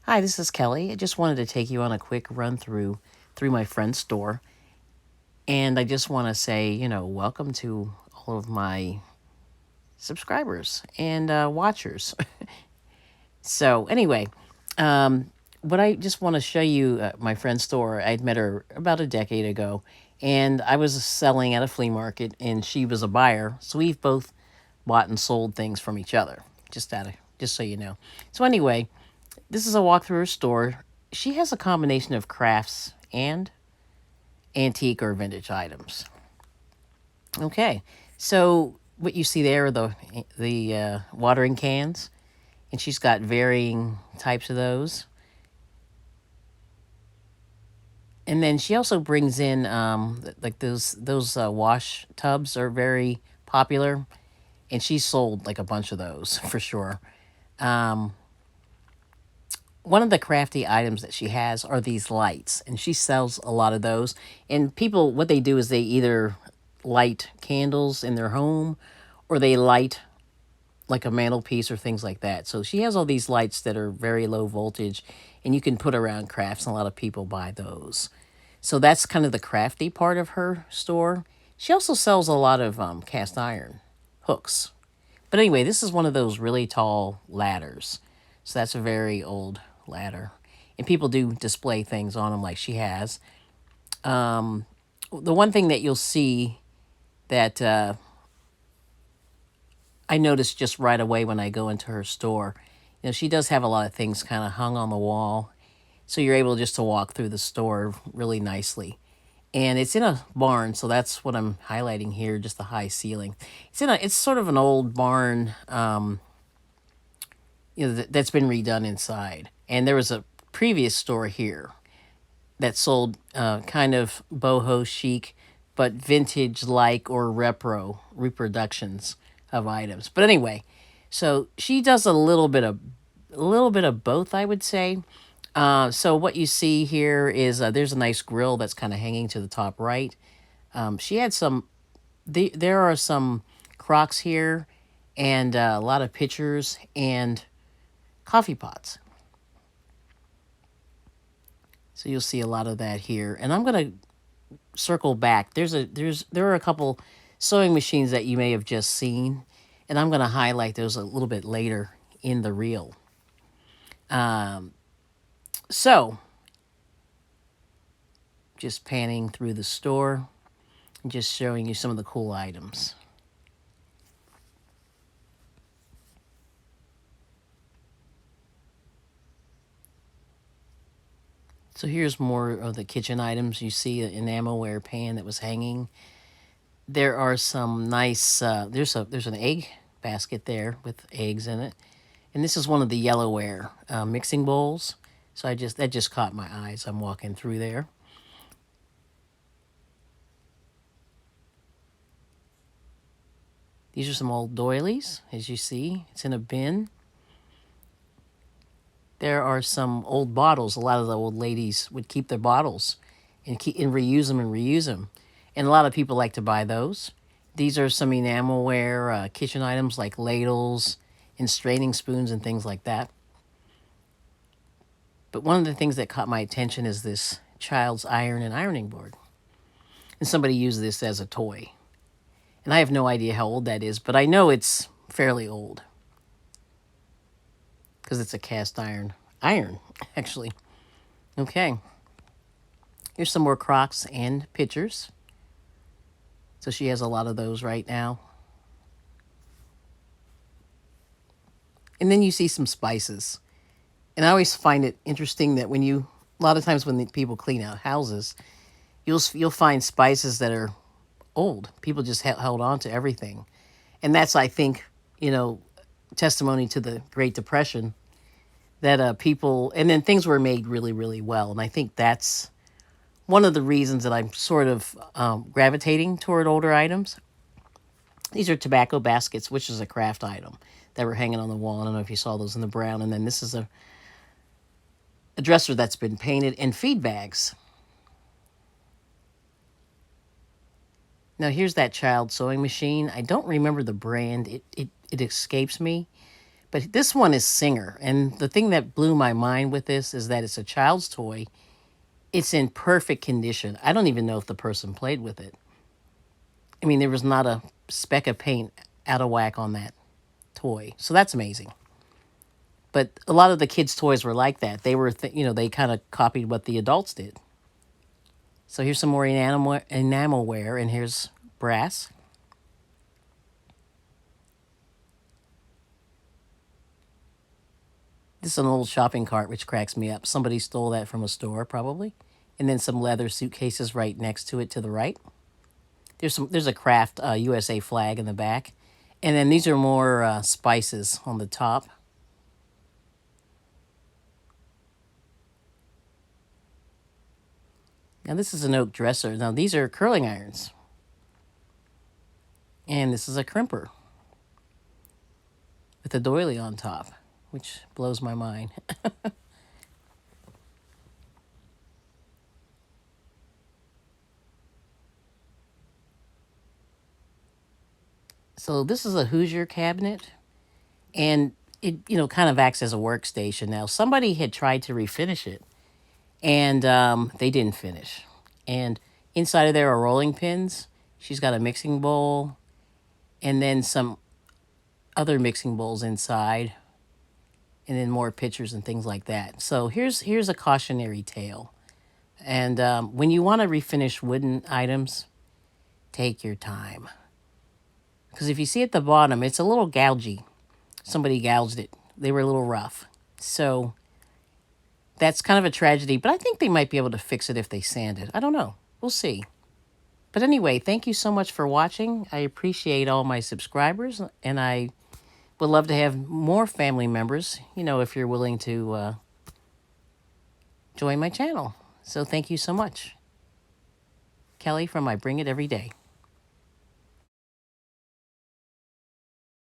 Hi, this is Kelly. I just wanted to take you on a quick run through my friend's store. And I just want to say, welcome to all of my subscribers and watchers. So, anyway, um, what I just want to show you my friend's store. I'd met her about a decade ago, and I was selling at a flea market, and she was a buyer. So we've both bought and sold things from each other. Just so you know. So anyway, this is a walk through her store. She has a combination of crafts and antique or vintage items. Okay, so what you see there are the watering cans, and she's got varying types of those. And then she also brings in like those wash tubs are very popular, and she sold like a bunch of those for sure. Um, One of the crafty items that she has are these lights, and she sells a lot of those. And people, what they do is they either light candles in their home, or they light like a mantelpiece or things like that. So she has all these lights that are very low voltage, and you can put around crafts, and a lot of people buy those. So that's kind of the crafty part of her store. She also sells a lot of cast iron hooks. But anyway, this is one of those really tall ladders. So that's a very old ladder. And people do display things on them like she has. The one thing that you'll see that I noticed just right away when I go into her store, she does have a lot of things kind of hung on the wall. So you're able just to walk through the store really nicely. And it's in a barn, so that's what I'm highlighting here, just the high ceiling. It's sort of an old barn, that's been redone inside. And there was a previous store here that sold kind of boho chic, but vintage like or reproductions of items. But anyway, so she does a little bit of both, I would say. So what you see here is there's a nice grill that's kind of hanging to the top right. She had some. There are some Crocs here, and a lot of pitchers and coffee pots. So you'll see a lot of that here, and I'm gonna circle back. There are a couple sewing machines that you may have just seen, and I'm gonna highlight those a little bit later in the reel. So just panning through the store and just showing you some of the cool items. So here's more of the kitchen items. You see an enamelware pan that was hanging. There are some nice. There's an egg basket there with eggs in it, and this is one of the yellowware mixing bowls. So that just caught my eyes. I'm walking through there. These are some old doilies, as you see. It's in a bin. There are some old bottles. A lot of the old ladies would keep their bottles and reuse them and reuse them. And a lot of people like to buy those. These are some enamelware kitchen items like ladles and straining spoons and things like that. But one of the things that caught my attention is this child's iron and ironing board. And somebody used this as a toy. And I have no idea how old that is, but I know it's fairly old because it's a cast iron, actually. Okay. Here's some more Crocs and pitchers. So she has a lot of those right now. And then you see some spices. And I always find it interesting that a lot of times when people clean out houses, you'll find spices that are old. People just held on to everything. And that's, I think, testimony to the Great Depression that and then things were made really, really well. And I think that's one of the reasons that I'm sort of gravitating toward older items. These are tobacco baskets, which is a craft item that were hanging on the wall. I don't know if you saw those in the brown. And then this is a dresser that's been painted, and feed bags. Now here's that child sewing machine. I don't remember the brand. It escapes me. But this one is Singer. And the thing that blew my mind with this is that it's a child's toy. It's in perfect condition. I don't even know if the person played with it. I mean, there was not a speck of paint out of whack on that toy. So that's amazing. But a lot of the kids' toys were like that. They were, they kind of copied what the adults did. So here's some more enamelware, and here's brass. This is an old shopping cart, which cracks me up. Somebody stole that from a store, probably. And then some leather suitcases right next to it to the right. There's a craft USA flag in the back. And then these are more spices on the top. Now this is an oak dresser. Now these are curling irons. And this is a crimper with a doily on top, which blows my mind. So this is a Hoosier cabinet, and it kind of acts as a workstation. Now somebody had tried to refinish it, and they didn't finish. And inside of there are rolling pins. She's got a mixing bowl, and then some other mixing bowls inside, and then more pictures and things like that. So here's a cautionary tale. And when you want to refinish wooden items, take your time. Because if you see at the bottom, it's a little gougy. Somebody gouged it. They were a little rough. So that's kind of a tragedy, but I think they might be able to fix it if they sand it. I don't know. We'll see. But anyway, thank you so much for watching. I appreciate all my subscribers, and I would love to have more family members, if you're willing to join my channel. So thank you so much. Kelly from I Bring It Every Day.